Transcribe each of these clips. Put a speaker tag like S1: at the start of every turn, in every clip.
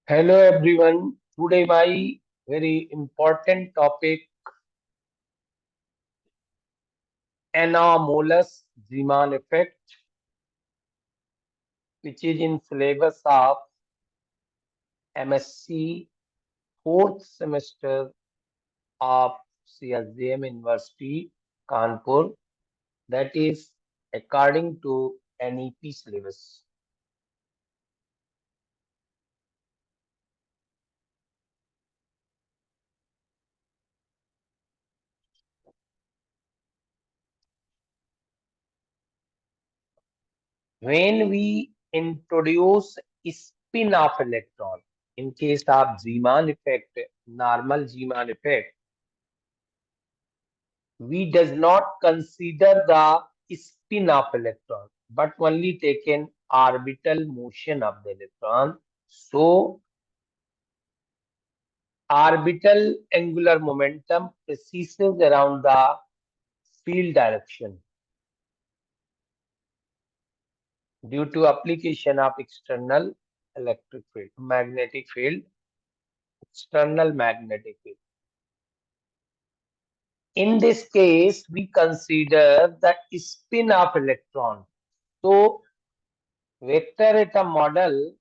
S1: Hello everyone. Today my very important topic anomalous Zeeman effect, which is in syllabus of MSc fourth semester of CSJM University Kanpur. That is according to NEP syllabus. When we introduce spin of electron, in case of Zeeman effect, normal Zeeman effect, we does not consider the spin of electron, but only taken orbital motion of the electron. So orbital angular momentum precedes around the field direction due to application of external electric field, magnetic field, external magnetic field. In this case, we consider the spin of electron. So vector atom model,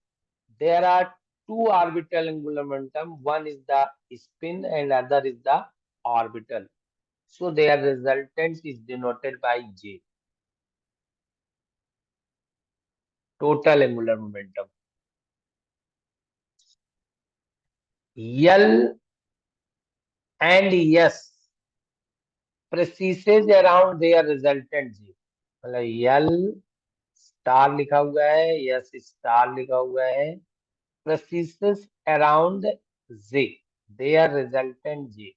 S1: there are two orbital angular momentum. One is the spin and other is the orbital. So their resultant is denoted by J, total angular momentum. L and S precedes around their resultant J. मतलब L star लिखा हुआ है, S star लिखा हुआ है, precedes around J, their resultant J.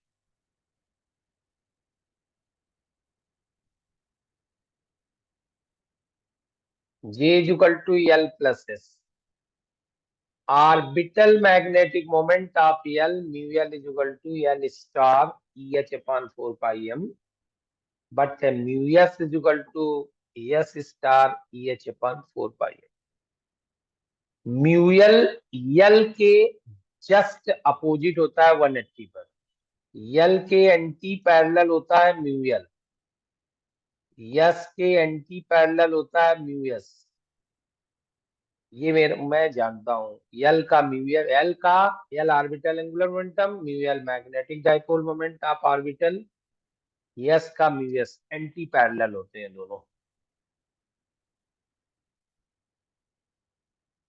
S1: J is equal to L plus S. Orbital magnetic moment of L, mu L is equal to L star EH upon 4 pi m. But mu S is equal to S star EH upon 4 pi m. Mu L के just opposite होता है 180 पर. L के anti parallel होता है mu L. S के anti parallel होता है mu S. ये मैं जानता हूँ. L का म्यू एल का L orbital angular momentum, mu L magnetic dipole moment of orbital, S का म्यू एस एंटी पैरेलल होते हैं दोनों.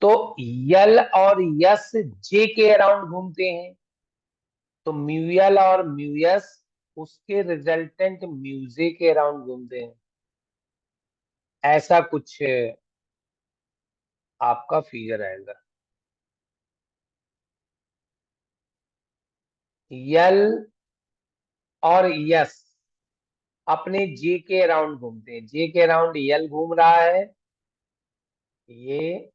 S1: तो L और S J के अराउंड घूमते हैं, तो म्यू एल और म्यू एस उसके रिजल्टेंट म्यू जे के अराउंड घूमते हैं. ऐसा कुछ आपका फिगर आएगा. L और S अपने J के अराउंड घूमते हैं. J के अराउंड L घूम रहा है, ये,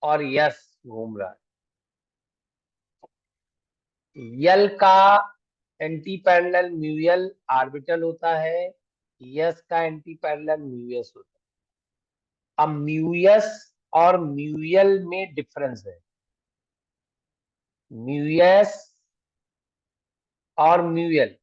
S1: और यस घूम रहा है. यल का एंटी पैरेलल म्यूएल ऑर्बिटल होता है, यस का एंटी पैरेलल म्यूएस होता है. अब म्यूएस और म्यूएल में डिफरेंस है. म्यूएस और म्यूएल,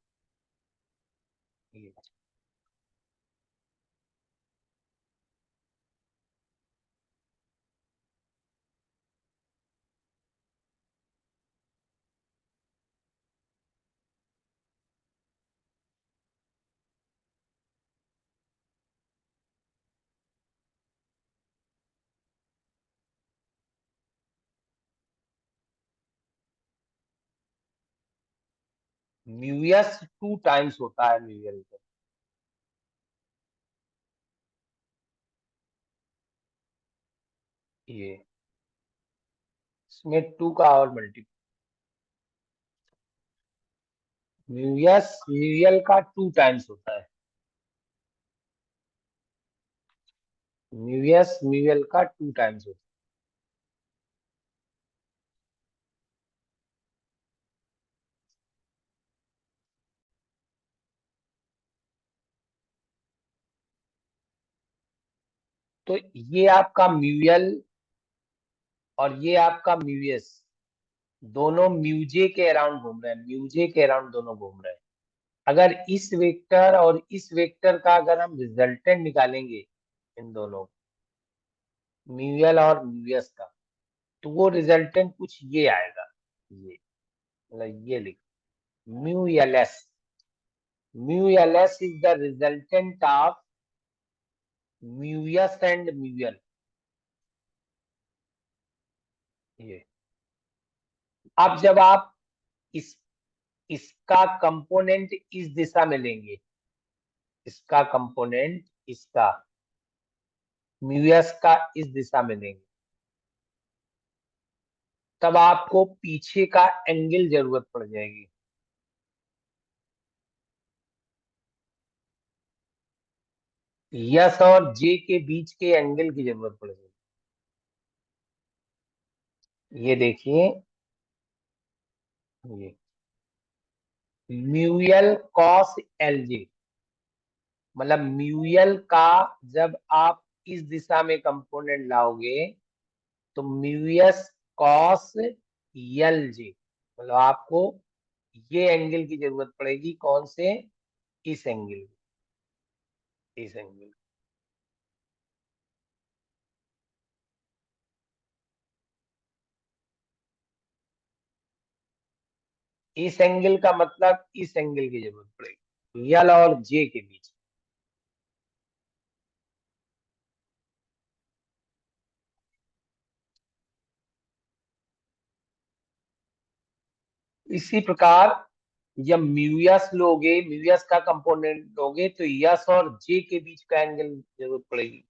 S1: म्यूएस 2 टाइम्स होता है म्यूएल का. ये इसमें 2 का और मल्टीपल. म्यूएस म्यूएल का 2 टाइम्स होता है. म्यूएस म्यूएल का 2 टाइम्स होता है. तो ये आपका म्यूएल और ये आपका म्यूएस, दोनों म्यूजे के अराउंड घूम रहे हैं, म्यूजे के अराउंड दोनों घूम रहे हैं। अगर इस वेक्टर और इस वेक्टर का अगर हम रिजल्टेंट निकालेंगे, इन दोनों म्यूएल और म्यूएस का, तो वो रिजल्टेंट कुछ ये आएगा, ये मतलब ये लिख, mu L S, mu L S is the resultant of mu S and mu L. ये अब जब आप इस इसका कंपोनेंट इस दिशा में लेंगे, इसका कंपोनेंट इसका म्यूएस का इस दिशा में लेंगे, तब आपको पीछे का एंगल जरूरत पड़ जाएगी। यस और जे के बीच के एंगल की जरूरत पड़ जाएगी। ये देखिए, ये म्यूएल कॉस एल जे, मतलब म्यूएल का जब आप इस दिशा में कंपोनेंट लाओगे तो म्यूएस कॉस एल जे, मतलब आपको ये एंगल की जरूरत पड़ेगी, कौन से, इस एंगल, इस एंगल। इस एंगल का मतलब इस एंगल की जरूरत पड़ेगी यल और जे के बीच। इसी प्रकार जब म्यूएस लोगे, म्यूएस का कंपोनेंट लोगे, तो यस और जे के बीच का एंगल जरूरत पड़ेगी,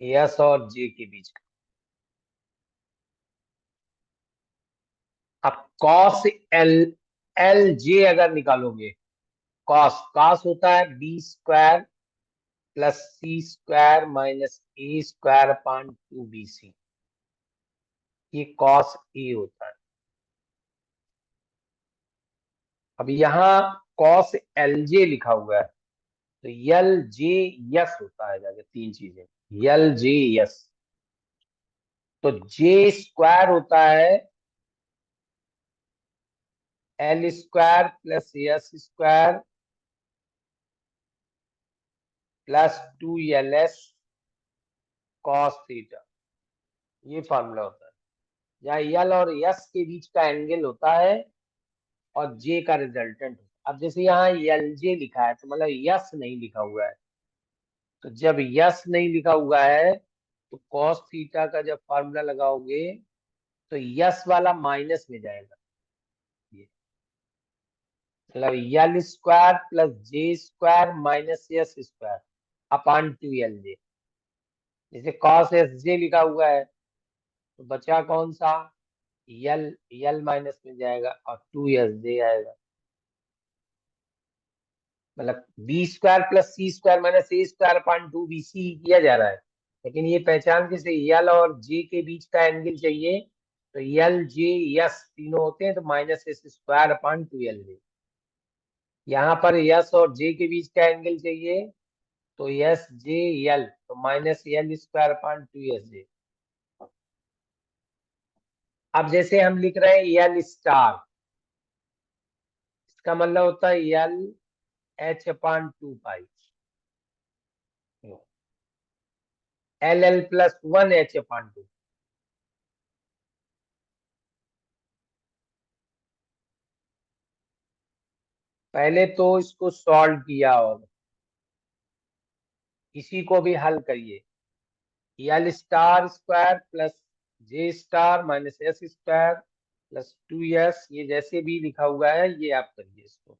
S1: यस और जे के बीच का। अब कॉस एल, एल जे अगर निकालोगे, कॉस, कॉस होता है बी स्क्वायर प्लस सी स्क्वायर माइनस ए स्क्वायर अपॉन 2bc, ये कॉस ए होता है। अब यहाँ कॉस एल जे लिखा हुआ है, तो यल जे यस होता है, जाके तीन चीजें, यल जे यस। तो जे स्क्वायर होता है L square plus S square plus 2ls cos theta, ये फॉर्मूला होता है, जहाँ यल और यस के बीच का एंगल होता है और जे का रिजल्टेंट। अब जैसे यहाँ यल जे लिखा है, तो मतलब यस नहीं लिखा हुआ है, तो जब यस नहीं लिखा हुआ है तो कॉस थीटा का जब फॉर्मूला लगाओगे तो यस वाला माइनस में जाएगा, ये मतलब यल square plus J square minus yes square upon 2ls। जैसे कॉस एस जे लिखा हुआ है, तो बचा कौन सा, यल, यल माइनस में जाएगा और 2s जे आएगा, मतलब बी स्क्वायर प्लस सी स्क्वायर माइनस ए स्क्वायर अपॉन 2bc किया जा रहा है। लेकिन ये पहचान कैसे, यल और जे के बीच का एंगल चाहिए, तो यल जे यस तीनों होते हैं, तो minus S square upon 2ls। यहाँ पर यस और जे के बीच का एंगल चाहिए, तो यस जे यल, तो माइनस यल स्क्वायर अपॉन 2s जे। अब जैसे हम लिख रहे हैं यल स्टार, इसका मतलब होता है यल एच अपॉन 2 पाई, एल एल प्लस 1h/2। पहले तो इसको सॉल्व किया और इसी को भी हल करिए, L star square plus J star minus S square plus 2s, ये जैसे भी लिखा हुआ है ये आप करिए इसको।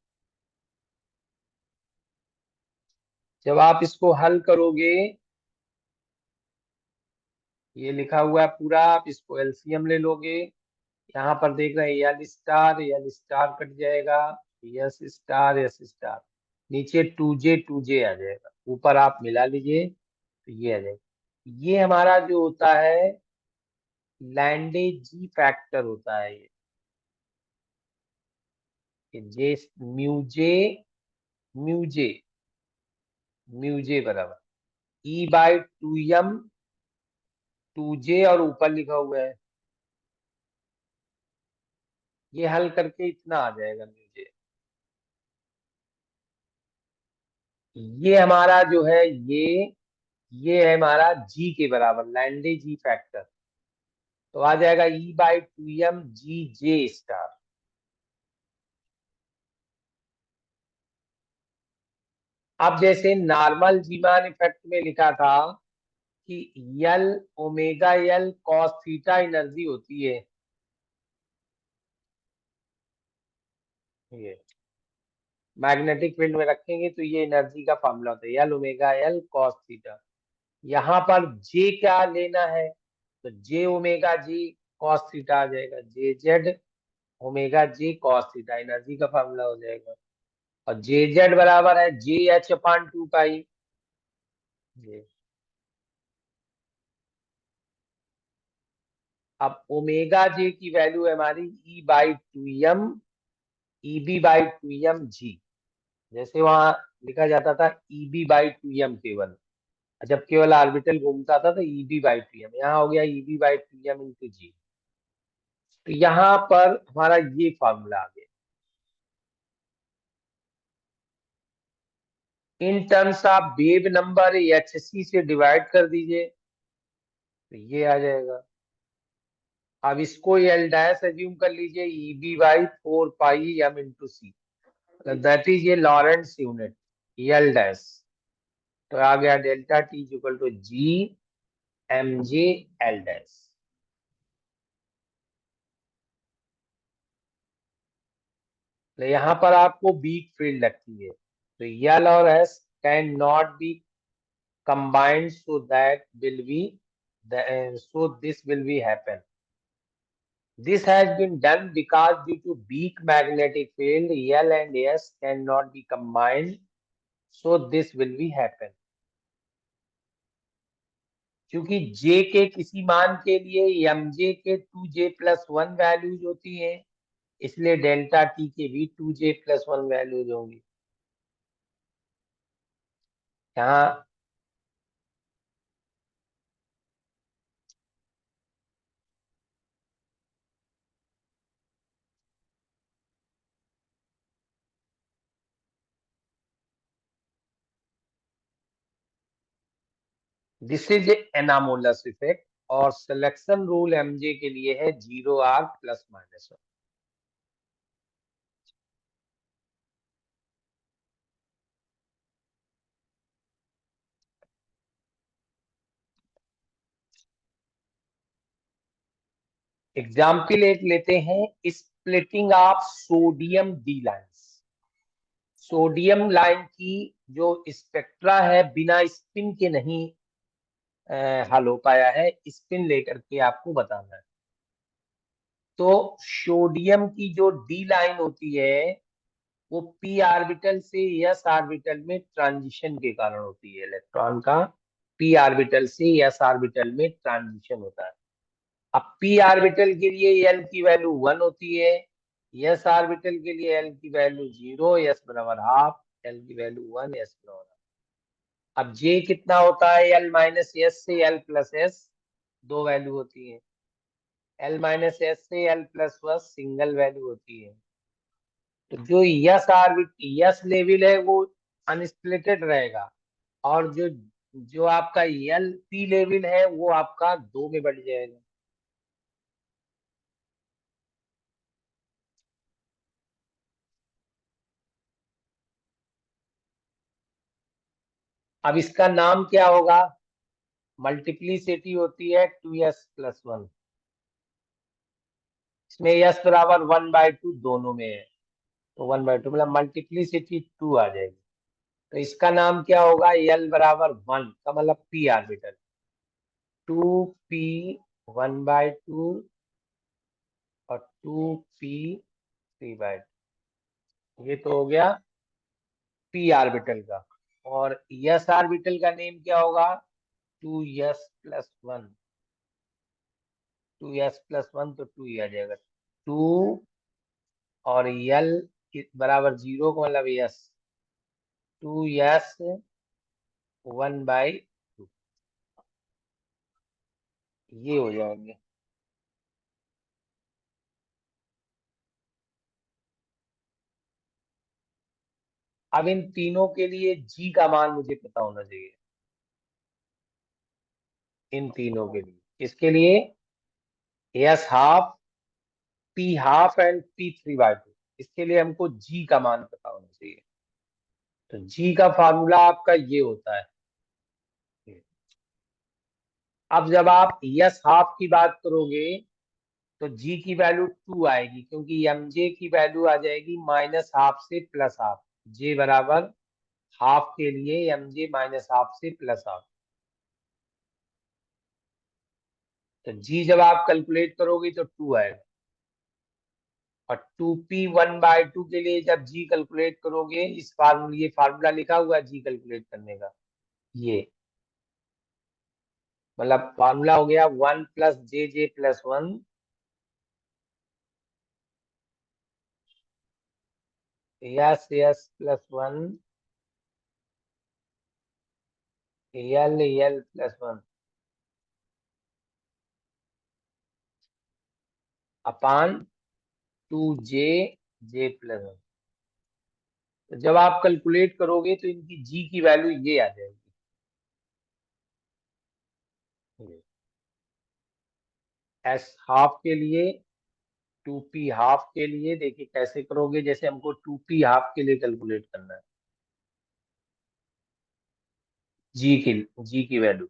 S1: जब आप इसको हल करोगे, ये लिखा हुआ है पूरा, आप इसको एलसीएम ले लोगे, यहाँ पर देख रहे हैं यल स्टार कट जाएगा, यस स्टार, नीचे 2j आ जाएगा, ऊपर आप मिला लीजिए तो ये आ जाएगा। ये हमारा जो होता है लैंडेजी फैक्टर होता है, ये जे, म्यूजे, म्यूजे, म्यूजे बराबर E/2m, 2j और ऊपर लिखा हुआ है ये हल करके इतना आ जाएगा मुझे। ये हमारा जो है ये है हमारा जी के बराबर, लैंडे जी फैक्टर। तो आ जाएगा E/2m GJ स्टार। अब जैसे नॉर्मल जीमान इफेक्ट में लिखा था कि यल ओमेगा यल कॉस थीटा एनर्जी होती है, ये मैग्नेटिक फील्ड में रखेंगे तो ये एनर्जी का फॉर्मूला होता है, यल ओमेगा यल कॉस थीटा। यहाँ पर जे क्या लेना है, तो जे ओमेगा जी कॉस थीटा आ जाएगा, जे जेड ओमेगा जी कॉस थीटा एनर्जी का फॉर्मूला हो जाएगा। और जे जेड बराबर है JH/2 पाई। ये अब ओमेगा जे की वैल्यू है हमारी E/2m EB/2m G। जैसे वहां लिखा जाता था EB/2m केवल, जब केवल ऑर्बिटल घूमता था तो EB/2m, यहाँ हो गया EB/2m × G। तो यहाँ पर हमारा ये फॉर्मूला आ गया। In terms of wave number HC से डिवाइड कर दीजिए तो ये आ जाएगा। अब इसको एल डैश एज्यूम कर लीजिए, EB/4 pi m × C, that is ये लॉरेंट्स यूनिट एल डैश। तो आ गया डेल्टा T = G/mj/L डैश। तो यहाँ पर आपको वीक फील्ड लगती है, तो यल और S can not be combined, so this will be happen. This has been done because due to weak magnetic field L and S cannot be combined, so this will be happen. क्योंकि J के किसी मान के लिए mj के 2J+1 values होती है, इसलिए डेल्टा T के भी 2J+1 वैल्यूज होंगी। यहाँ दिस इज एनामोलस इफेक्ट, और सिलेक्शन रूल mj के लिए है 0r ±1। एग्जाम्पल एक लेते हैं, splitting of sodium D lines. Sodium line की जो स्पेक्ट्रा है बिना स्पिन के नहीं हल हो पाया है, स्पिन लेकर के आपको बताना है। तो सोडियम की जो डी लाइन होती है वो पी ऑर्बिटल से एस ऑर्बिटल में ट्रांजिशन के कारण होती है, इलेक्ट्रॉन का पी ऑर्बिटल से एस ऑर्बिटल में ट्रांजिशन होता है। अब पी ऑर्बिटल के लिए एल की वैल्यू 1 होती है, एस ऑर्बिटल के लिए एल की वैल्यू 0, एस बराबर हाफ, एल की वैल्यू 1, एस बराबर। अब जे कितना होता है, L-S से L+S दो वैल्यू होती है, L-S से L+1 सिंगल वैल्यू होती है। तो जो यस ऑर्बिट यस लेवल है वो अनस्प्लिटेड रहेगा, और जो जो आपका एल पी लेवल है वो आपका 2 में बढ़ जाएगा। अब इसका नाम क्या होगा, मल्टीप्लीसिटी होती है 2s+1, इसमें s बराबर 1/2 दोनों में है, तो 1/2 मतलब मल्टीप्लीसिटी 2 आ जाएगी। तो इसका नाम क्या होगा, L बराबर 1 का मतलब पी ऑर्बिटल, 2p 1/2 और 2p 3/2। ये तो हो गया पी ऑर्बिटल का। और एस ऑर्बिटल का नेम क्या होगा, 2s+1, 2s+1 तो 2 ही आ जाएगा, 2 और L बराबर 0 का मतलब यस, 2s 1/2, ये हो जाएंगे। अब इन तीनों के लिए जी का मान मुझे पता होना चाहिए, इन तीनों के लिए। किसके लिए? S half, P half and P3/2। इसके लिए हमको जी का मान पता होना चाहिए। तो जी का फार्मूला आपका ये होता है। अब जब आप एस हाफ की बात करोगे तो जी की वैल्यू 2 आएगी, क्योंकि एम जे की वैल्यू आ जाएगी माइनस हाफ से प्लस हाफ। जे बराबर हाफ के लिए एम जे माइनस हाफ से प्लस हाफ। तो जी जब आप कैलकुलेट करोगे तो 2 आएगा। और 2p1/2 के लिए जब जी कैलकुलेट करोगे, इस फार्मूला, ये फार्मूला लिखा हुआ है जी कैलकुलेट करने का, ये मतलब फार्मूला हो गया 1 प्लस जे+1 S+1 L+1 अपान 2J+1। तो जब आप कैलकुलेट करोगे तो इनकी जी की वैल्यू ये आ जाएगी। एस हाफ के लिए, 2p हाफ के लिए देखिए कैसे करोगे। जैसे हमको 2p हाफ के लिए कैलकुलेट करना है, जी की जी की वैल्यू,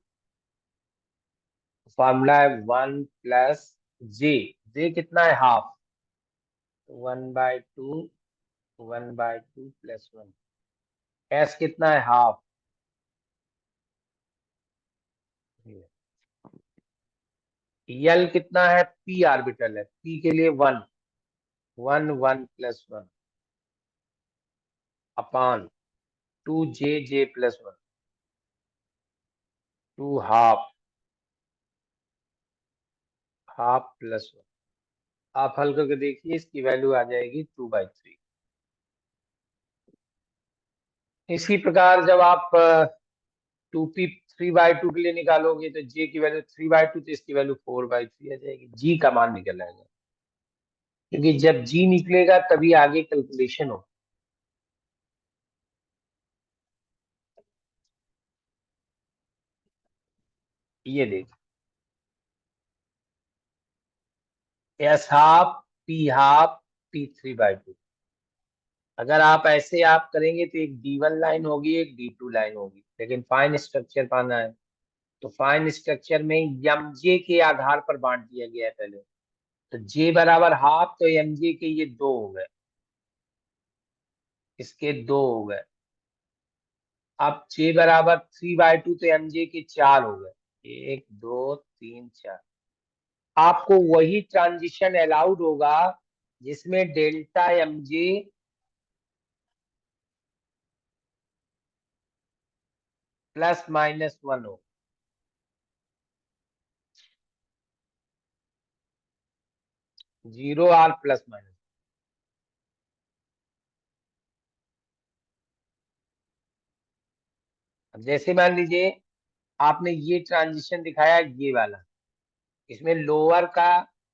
S1: फॉर्मूला है 1 प्लस जे। जे कितना है? हाफ। 1/2, 1/2 प्लस 1। एस कितना है? हाफ। यल कितना है? पी आर्बिटल है, पी के लिए 1, 1 प्लस 1 अपान 2J+1, 2 हाफ, हाफ प्लस 1। आप हल करके देखिए, इसकी वैल्यू आ जाएगी 2/3। इसी प्रकार जब आप 2p3/2 के लिए निकालोगे तो जे की वैल्यू 3/2, तो इसकी वैल्यू 4/3 आ जाएगी। जी का मान निकल आएगा, क्योंकि जब जी निकलेगा तभी आगे कैलकुलेशन हो। ये देख, S half, P half, P3/2। अगर आप ऐसे आप करेंगे तो एक D1 लाइन होगी, एक D2 लाइन होगी, लेकिन फाइन स्ट्रक्चर पाना है तो फाइन स्ट्रक्चर में एम जे के आधार पर बांट दिया गया है पहले। तो जे बराबर हाफ, तो एम जे के ये 2 हो गए, इसके 2 हो गए। अब जे बराबर 3/2, तो एम जे के 4 हो गए, 1 2 3 4। आपको वही ट्रांजिशन अलाउड होगा जिसमें डेल्टा एम जे +-1 हो। 0 R +-। अब जैसे मान लीजिए आपने ये ट्रांजिशन दिखाया, ये वाला, इसमें लोअर का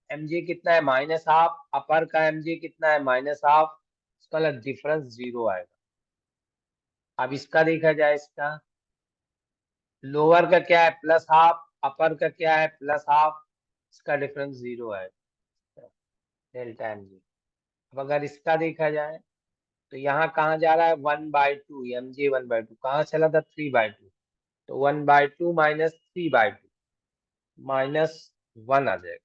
S1: एमजे कितना है? -हाफ। अपर का एमजे कितना है? -हाफ। इसका मतलब डिफरेंस 0 आएगा। अब इसका देखा जाए, इसका लोअर का क्या है? +हाफ। अपर का क्या है? +हाफ। इसका डिफरेंस 0 आएगा, डेल्टा एमजे। अब अगर इसका देखा जाए तो यहाँ कहाँ जा रहा है? 1/2, एमजे 1/2 कहाँ चला था? 3/2। तो 1/2 माइनस 3/2 -1 आ जाएगा।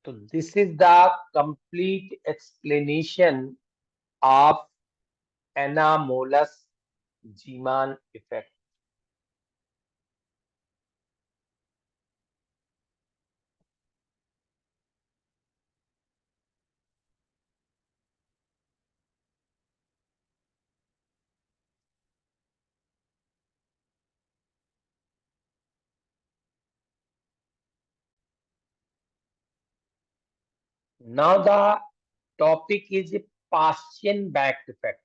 S1: तो this is the complete explanation of anomalous Zeeman effect. Now the topic is Paschen Back effect.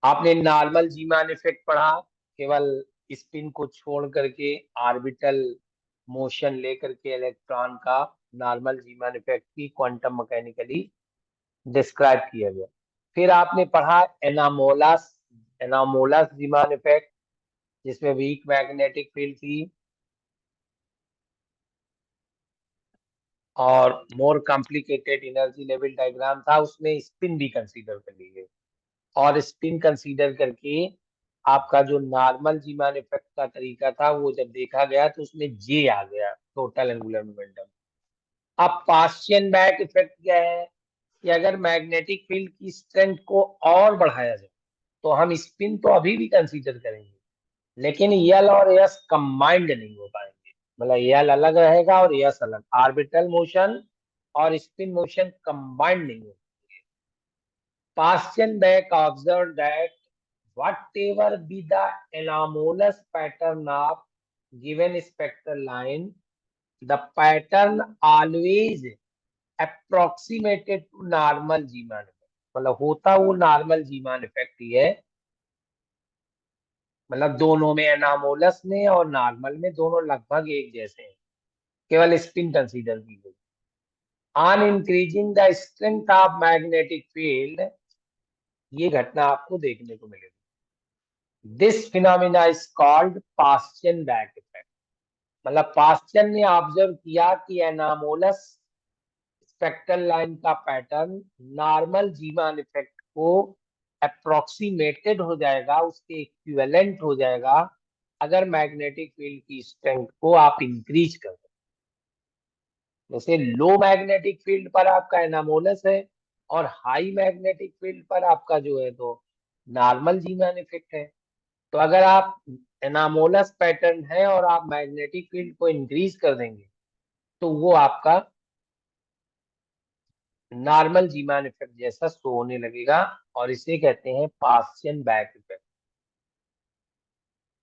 S1: आपने नॉर्मल जीमान इफेक्ट पढ़ा, केवल स्पिन को छोड़ करके ऑर्बिटल मोशन लेकर के इलेक्ट्रॉन का नॉर्मल जीमान इफेक्ट की क्वांटम मैकेनिकली डिस्क्राइब किया गया। फिर आपने पढ़ा एनामोलस, एनामोलस जीमान इफेक्ट, जिसमें वीक मैग्नेटिक फील्ड थी और more complicated energy level diagram था, उसमें स्पिन भी कंसीडर कर ली गई। और स्पिन कंसीडर करके आपका जो नॉर्मल जीमान इफेक्ट का तरीका था वो जब देखा गया तो उसमें जे आ गया, टोटल एंगुलर मोमेंटम। अब पास्चियन बैक इफेक्ट क्या है कि अगर मैग्नेटिक फील्ड की स्ट्रेंथ को और बढ़ाया जाए तो हम स्पिन तो अभी भी कंसीडर करेंगे, लेकिन यल और यस कंबाइंड नहीं हो पाएंगे। मतलब यल अलग रहेगा और यस अलग, ऑर्बिटल मोशन और स्पिन मोशन कंबाइंड नहीं हो। Bastian Beck observed that whatever be the anomalous pattern of given spectral line, the pattern always approximated to normal Zeeman effect। मतलब होता वो नॉर्मल जीमान इफेक्ट ही है। मतलब दोनों में, एनामोलस में और नॉर्मल में, दोनों लगभग एक जैसे हैं, केवल स्पिन कंसीडर की गई। On increasing the strength of magnetic field, ये घटना आपको देखने को मिलेगी। This phenomena is called Paschen Back effect. मतलब पास्चियन ने ऑब्जर्व किया कि एनामोलस स्पेक्ट्रल लाइन का पैटर्न नॉर्मल जीमान इफेक्ट को अप्रोक्सीमेटेड हो जाएगा, उसके इक्विवेलेंट हो जाएगा अगर मैग्नेटिक फील्ड की स्ट्रेंथ को आप इंक्रीज कर दो। जैसे लो मैग्नेटिक फील्ड पर आपका एनामोलस है और हाई मैग्नेटिक फील्ड पर आपका जो है तो नॉर्मल जीमान इफेक्ट है। तो अगर आप एनामोलस पैटर्न है और आप मैग्नेटिक फील्ड को इंक्रीज कर देंगे तो वो आपका नॉर्मल जीमान इफेक्ट जैसा शो होने लगेगा, और इसे कहते हैं पास्चियन बैक इफेक्ट।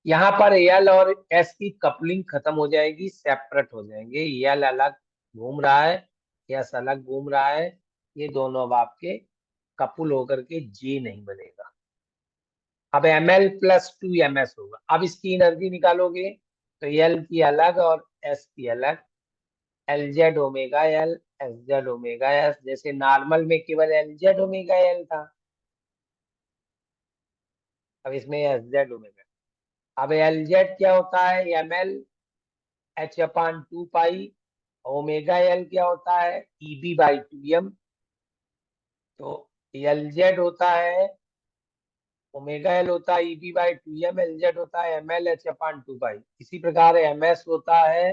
S1: यहाँ पर एल और एस की कपलिंग खत्म हो जाएगी, सेपरेट हो जाएंगे। एल अलग घूम रहा है, एस अलग घूम रहा है, ये दोनों अब आपके कपुल होकर के जी नहीं बनेगा। अब M L plus two M S होगा। अब इसकी एनर्जी निकालोगे तो एल की अलग और एस की अलग, L Z omega L, S Z omega S. जैसे नॉर्मल में केवल एल जेड ओमेगा एल था, अब इसमें एस जेड ओमेगा। अब एल जेड क्या होता है, M L H upon two pi, omega L क्या होता है, E B by two M. तो एल जेड होता है, ओमेगा एल होता है E B by two M, L Z होता है M L H upon two पाई। इसी प्रकार एम एस होता है,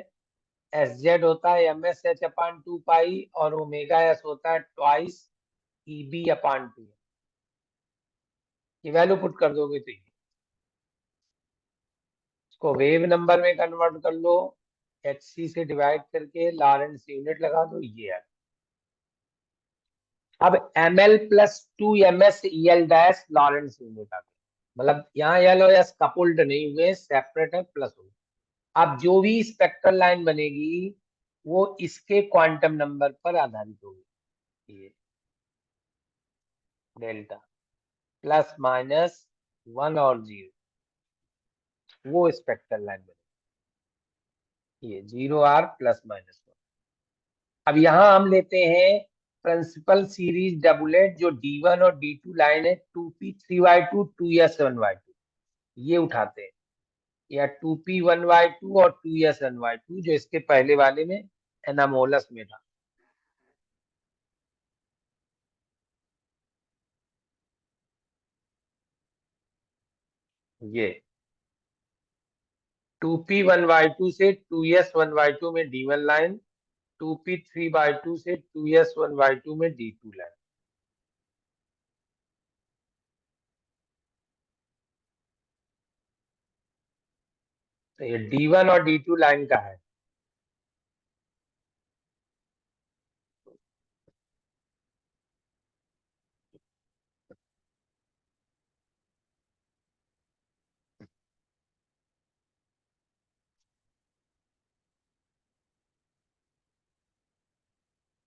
S1: एस जेड होता है M S H upon two pi, और ओमेगा एस होता है twice E B upon two. ये वैल्यू पुट कर दोगे तो इसको वेव नंबर में कन्वर्ट कर लो, एच सी से डिवाइड करके लॉरेंस यूनिट लगा दो, ये है। अब M L plus two M S E L dash Lorentz unit आ गया। मतलब यहाँ एल और एस कपुल्ड नहीं हुए, सेपरेट है, प्लस हो। अब जो भी स्पेक्ट्रल लाइन बनेगी वो इसके क्वांटम नंबर पर आधारित होगी। ये डेल्टा प्लस माइनस वन और जीरो, वो स्पेक्ट्रल लाइन बनेगी। ये zero or plus minus one. अब यहाँ हम लेते हैं प्रिंसिपल सीरीज डबुलेट, जो D1 और D2 लाइन है, 2p3y2 2s1y2, ये उठाते हैं। या 2p1y2 और 2s1y2, जो इसके पहले वाले में एनामोलस में था। ये 2p1y2 से 2s1y2 में D1 लाइन, 2p3y2 से 2s1y2 में D2 लाइन। तो ये D1 और D2 लाइन का है।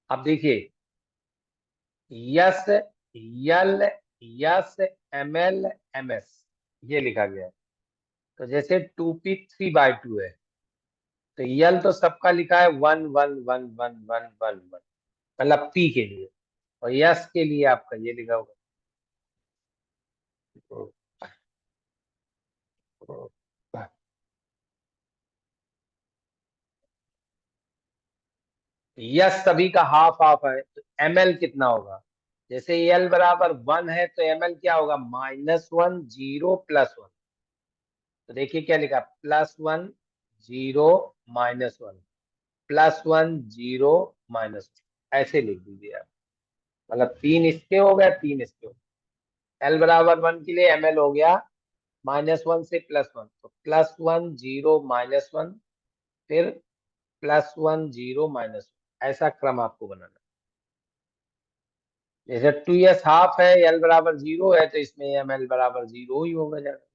S1: अब देखिए, S L yes ml ms ये लिखा गया है। तो जैसे 2p 3/2 है, तो यल तो सबका लिखा है 1 1 1 1 1 1 1, मतलब पी के लिए, और यस के लिए आपका ये लिखा होगा। यस सभी का हाफ हाफ है, तो ml कितना होगा? जैसे एल बराबर 1 है तो ml क्या होगा? -1 0 +1। तो देखिए क्या लिखा, +1 0 -1 +1 0 -1, ऐसे लिख दीजिए आप। मतलब 3 इसके हो गए, 3 इसके हो गए। एल बराबर 1 के लिए ml हो गया -1 से +1, तो +1 0 -1, फिर +1 0 -1, ऐसा क्रम आपको बनाना। जैसे 2s हाफ है, एल बराबर 0 है, तो इसमें ml बराबर 0 ही होगा जाएगा।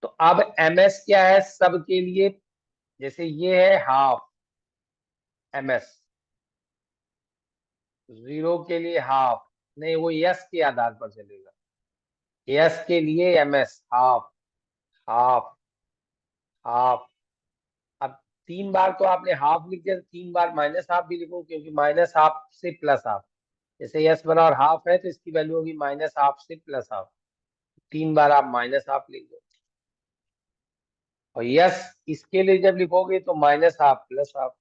S1: तो अब ms क्या है सबके लिए? जैसे ये है हाफ ms, 0 के लिए हाफ, नहीं वो s के आधार पर चलेगा। s के लिए ms हाफ हाफ हाफ। अब 3 बार तो आपने हाफ लिख दिया, तो 3 बार माइनस हाफ भी लिखो, क्योंकि माइनस हाफ से प्लस हाफ। जैसे s बराबर हाफ है तो इसकी वैल्यू होगी -हाफ से +हाफ। 3 बार आप माइनस हाफ लिख दो, और यस इसके लिए जब लिखोगे तो -हाफ +हाफ।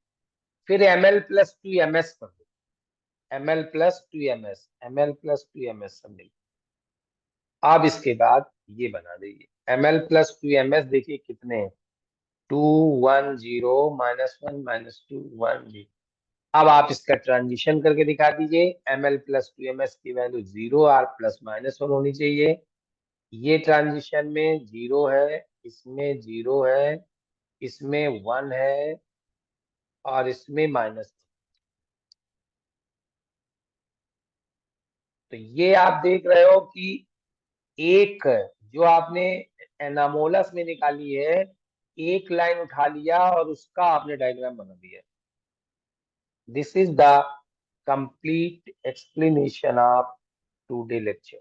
S1: फिर ml+2ms कर दो, ml+2ms ml+2ms सब मिल। अब इसके बाद ये बना दीजिए ml+2ms, देखिए कितने हैं, 2 1 0 -1 -2 1 0। अब आप इसका ट्रांजिशन करके दिखा दीजिए, ml+2ms की वैल्यू 0 r ±1 होनी चाहिए। ये ट्रांजिशन में 0 है, इसमें 0 है, इसमें 1 है, और इसमें -। तो ये आप देख रहे हो कि एक जो आपने एनामोलस में निकाली है, एक लाइन उठा लिया और उसका आपने डायग्राम बना दिया। This is the complete explanation of today lecture.